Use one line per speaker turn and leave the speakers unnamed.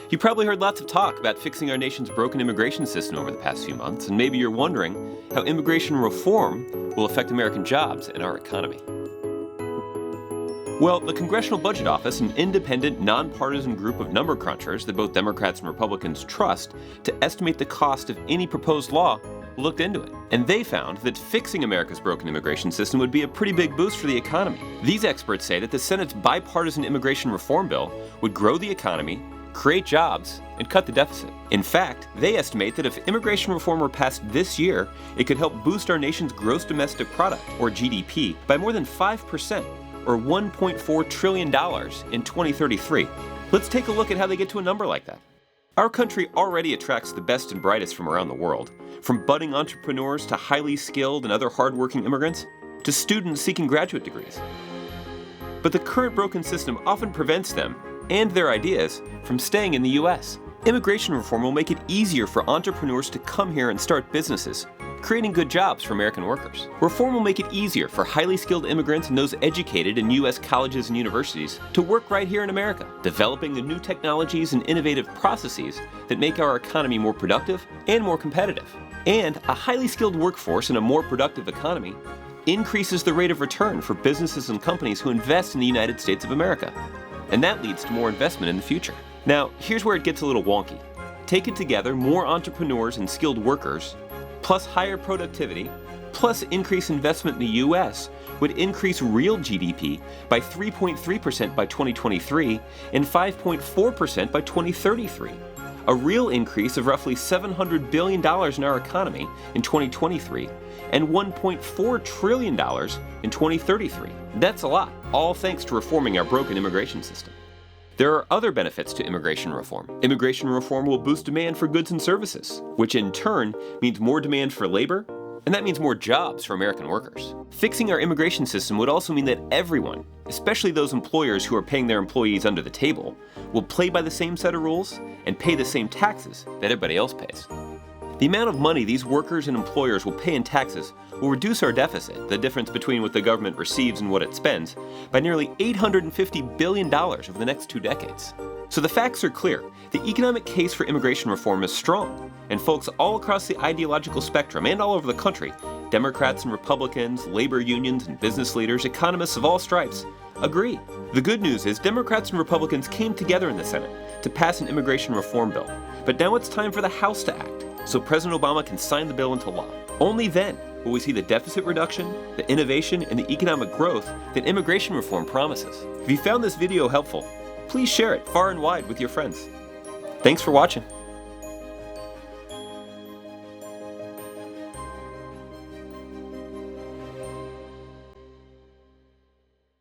You probably heard lots of talk about fixing our nation's broken immigration system over the past few months, and maybe you're wondering how immigration reform will affect American jobs and our economy. Well, the Congressional Budget Office, an independent, nonpartisan group of number crunchers that both Democrats and Republicans trust to estimate the cost of any proposed law, looked into it. And they found that fixing America's broken immigration system would be a pretty big boost for the economy. These experts say that the Senate's bipartisan immigration reform bill would grow the economy, create jobs, and cut the deficit. In fact, they estimate that if immigration reform were passed this year, it could help boost our nation's gross domestic product, or GDP, by more than 5%, or $1.4 trillion in 2033. Let's take a look at how they get to a number like that. Our country already attracts the best and brightest from around the world, from budding entrepreneurs to highly skilled and other hardworking immigrants, to students seeking graduate degrees. But the current broken system often prevents them, and their ideas, from staying in the U.S. Immigration reform will make it easier for entrepreneurs to come here and start businesses, creating good jobs for American workers. Reform will make it easier for highly skilled immigrants and those educated in U.S. colleges and universities to work right here in America, developing the new technologies and innovative processes that make our economy more productive and more competitive. And a highly skilled workforce in a more productive economy increases the rate of return for businesses and companies who invest in the United States of America. And that leads to more investment in the future. Now, here's where it gets a little wonky. Taken together, more entrepreneurs and skilled workers, plus higher productivity, plus increased investment in the U.S. would increase real GDP by 3.3% by 2023 and 5.4% by 2033. A real increase of roughly $700 billion in our economy in 2023 and $1.4 trillion in 2033. That's a lot, all thanks to reforming our broken immigration system. There are other benefits to immigration reform. Immigration reform will boost demand for goods and services, which in turn means more demand for labor, and that means more jobs for American workers. Fixing our immigration system would also mean that everyone, especially those employers who are paying their employees under the table, will play by the same set of rules and pay the same taxes that everybody else pays. The amount of money these workers and employers will pay in taxes will reduce our deficit, the difference between what the government receives and what it spends, by nearly $850 billion over the next 2 decades. So the facts are clear. The economic case for immigration reform is strong, and folks all across the ideological spectrum and all over the country, Democrats and Republicans, labor unions and business leaders, economists of all stripes, agree. The good news is Democrats and Republicans came together in the Senate to pass an immigration reform bill, but now it's time for the House to act, so President Obama can sign the bill into law. Only then will we see the deficit reduction, the innovation, and the economic growth that immigration reform promises. If you found this video helpful, please share it far and wide with your friends. Thanks for watching.